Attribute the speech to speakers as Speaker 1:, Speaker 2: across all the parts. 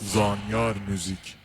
Speaker 1: زانیار موزیک.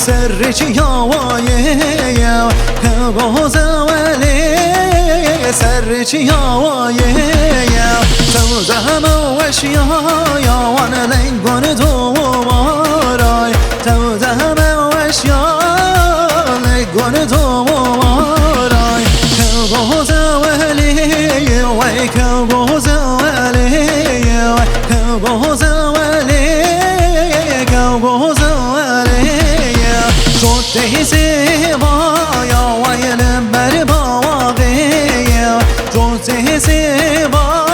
Speaker 2: سرچ یاوایه باز اولی سرچ یاوایه تو همه وشیا یاوان لنگون دوبارای تو همه وشیا لنگون دوبارای باز اولی وی باز اولی باز اولی باز شده زیبا ویل بر باقی شده زیبا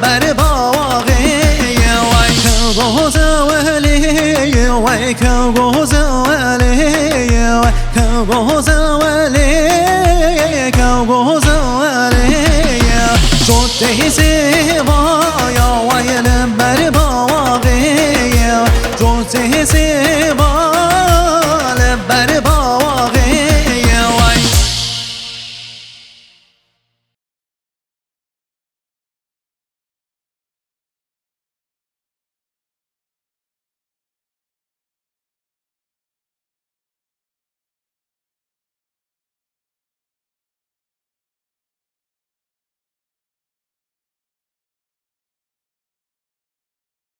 Speaker 2: بر باقی وی کبوز ولی وی کبوز ولی کبوز ولی کبوز ولی شده زیبا